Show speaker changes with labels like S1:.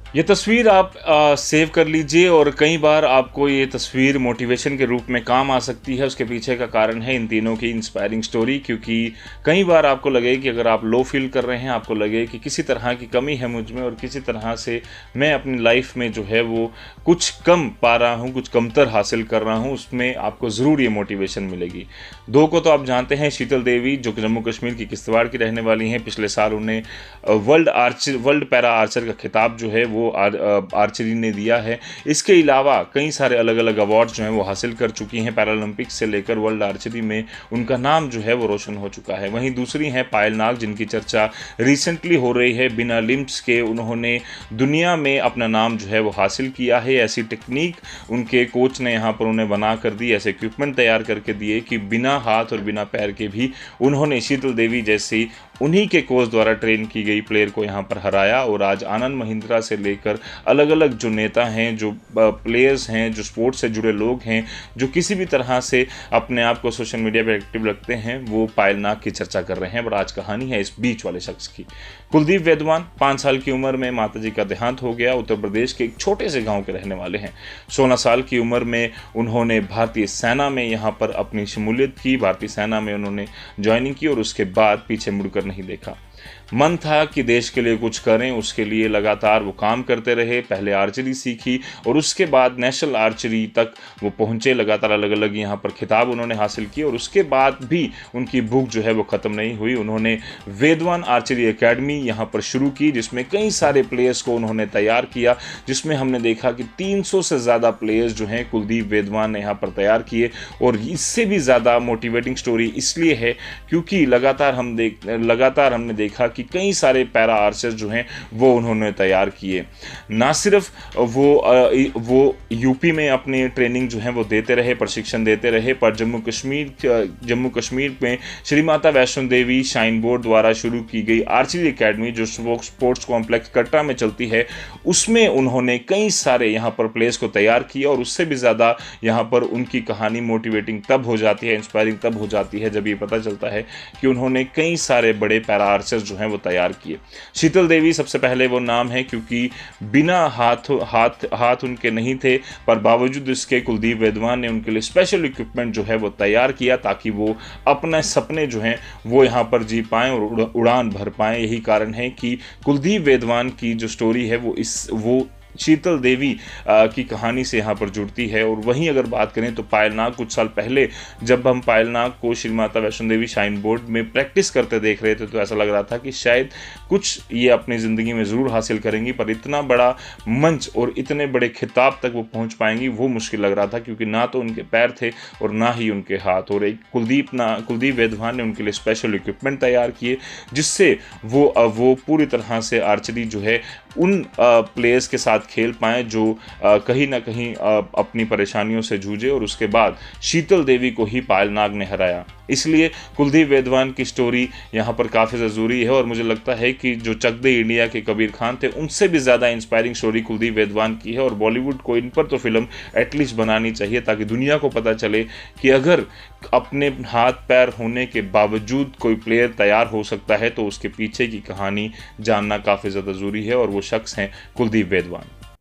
S1: ये तस्वीर आप सेव कर लीजिए और कई बार आपको ये तस्वीर मोटिवेशन के रूप में काम आ सकती है। उसके पीछे का कारण है इन तीनों की इंस्पायरिंग स्टोरी, क्योंकि कई बार आपको लगे कि अगर आप लो फील कर रहे हैं, आपको लगे कि किसी तरह की कमी है मुझ में और किसी तरह से मैं अपनी लाइफ में जो है वो कुछ कम पा रहा हूँ, कुछ कमतर हासिल कर रहा हूँ, उसमें आपको ज़रूर ये मोटिवेशन मिलेगी। दो को तो आप जानते हैं, शीतल देवी जो कि जम्मू कश्मीर की किश्तवाड़ की रहने वाली हैं। पिछले साल उन्हें वर्ल्ड पैरा आर्चर का खिताब जो है वो आर्चरी ने दिया है। इसके अलावा कई सारे अलग अलग अवार्ड जो हैं वो हासिल कर चुकी हैं। पैरालंपिक्स से लेकर वर्ल्ड आर्चरी में उनका नाम जो है वो रोशन हो चुका है। वहीं दूसरी हैं पायल नाग, जिनकी चर्चा रिसेंटली हो रही है। बिना लिम्स के उन्होंने दुनिया में अपना नाम जो है वो हासिल किया है। ऐसी टेक्निक उनके कोच ने यहाँ पर उन्हें बना कर दी, ऐसे इक्विपमेंट तैयार करके दिए कि बिना हाथ और बिना पैर के भी उन्होंने शीतल देवी जैसी उन्हीं के कोच द्वारा ट्रेन की गई प्लेयर को यहाँ पर हराया। और आज आनंद महिंद्रा से लेकर अलग अलग जो नेता हैं, जो प्लेयर्स हैं, जो स्पोर्ट्स से जुड़े लोग हैं, जो किसी भी तरह से अपने आप को सोशल मीडिया पर एक्टिव रखते हैं, वो पायल नाग की चर्चा कर रहे हैं। और आज कहानी है इस बीच वाले शख्स की। कुलदीप वैद्वान 5 साल की उम्र में माताजी का देहांत हो गया। उत्तर प्रदेश के एक छोटे से गांव के रहने वाले हैं। 16 साल की उम्र में उन्होंने भारतीय सेना में यहाँ पर अपनी शमूलियत की। भारतीय सेना में उन्होंने ज्वाइनिंग की और उसके बाद पीछे मुड़कर नहीं देखा। मन था कि देश के लिए कुछ करें, उसके लिए लगातार वो काम करते रहे। पहले आर्चरी सीखी और उसके बाद नेशनल आर्चरी तक वो पहुंचे। लगातार अलग अलग यहाँ पर खिताब उन्होंने हासिल किए और उसके बाद भी उनकी भूख जो है वो ख़त्म नहीं हुई। उन्होंने वेदवान आर्चरी एकेडमी यहाँ पर शुरू की, जिसमें कई सारे प्लेयर्स को उन्होंने तैयार किया, जिसमें हमने देखा कि 300 से ज़्यादा प्लेयर्स जो हैं कुलदीप वैद्वान ने यहाँ पर तैयार किए। और इससे भी ज़्यादा मोटिवेटिंग स्टोरी इसलिए है क्योंकि लगातार हमने देखा कि कई सारे पैरा आर्चर्स जो हैं वो उन्होंने तैयार किए। ना सिर्फ वो यूपी में अपनी ट्रेनिंग जो है वो देते रहे, प्रशिक्षण देते रहे, पर जम्मू कश्मीर में श्री माता वैष्णो देवी श्राइन बोर्ड द्वारा शुरू की गई आर्चरी एकेडमी जो स्पोर्ट्स कॉम्प्लेक्स कटरा में चलती है, उसमें उन्होंने कई सारे यहाँ पर प्लेयर्स को तैयार किया। और उससे भी ज़्यादा यहाँ पर उनकी कहानी मोटिवेटिंग तब हो जाती है, इंस्पायरिंग तब हो जाती है जब ये पता चलता है कि उन्होंने कई सारे बड़े पैरा आर्चर्स जो हैं वो तैयार किए। शीतल देवी सबसे पहले वो नाम है क्योंकि बिना हाथ उनके नहीं थे, पर बावजूद इसके कुलदीप वैद्वान ने उनके लिए स्पेशल इक्विपमेंट जो है वो तैयार किया ताकि वो अपने सपने जो हैं वो यहाँ पर जी पाएँ और उड़ान भर पाएँ। यही कारण है कि कुलदीप वैद्वान की जो स्टोरी है वो शीतल देवी की कहानी से यहाँ पर जुड़ती है। और वहीं अगर बात करें तो पायल नाग, कुछ साल पहले जब हम पायल नाग को श्री माता वैष्णो देवी श्राइन बोर्ड में प्रैक्टिस करते देख रहे थे तो ऐसा लग रहा था कि शायद कुछ ये अपनी ज़िंदगी में ज़रूर हासिल करेंगी, पर इतना बड़ा मंच और इतने बड़े खिताब तक वो पहुँच पाएंगी वो मुश्किल लग रहा था, क्योंकि ना तो उनके पैर थे और ना ही उनके हाथ। और एक कुलदीप वैद्वान ने उनके लिए स्पेशल इक्विपमेंट तैयार किए, जिससे वो पूरी तरह से आर्चरी जो है उन प्लेयर्स के साथ खेल पाएँ जो कहीं ना कहीं अपनी परेशानियों से जूझे। और उसके बाद शीतल देवी को ही पायल नाग ने हराया। इसलिए कुलदीप वैद्वान की स्टोरी यहाँ पर काफ़ी ज़रूरी है। और मुझे लगता है कि जो चक दे इंडिया के कबीर खान थे, उनसे भी ज़्यादा इंस्पायरिंग स्टोरी कुलदीप वैद्वान की है। और बॉलीवुड को इन पर तो फिल्म एटलीस्ट बनानी चाहिए ताकि दुनिया को पता चले कि अगर अपने हाथ पैर होने के बावजूद कोई प्लेयर तैयार हो सकता है तो उसके पीछे की कहानी जानना काफ़ी ज़्यादा ज़रूरी है। और वो शख्स हैं कुलदीप वैद्वान।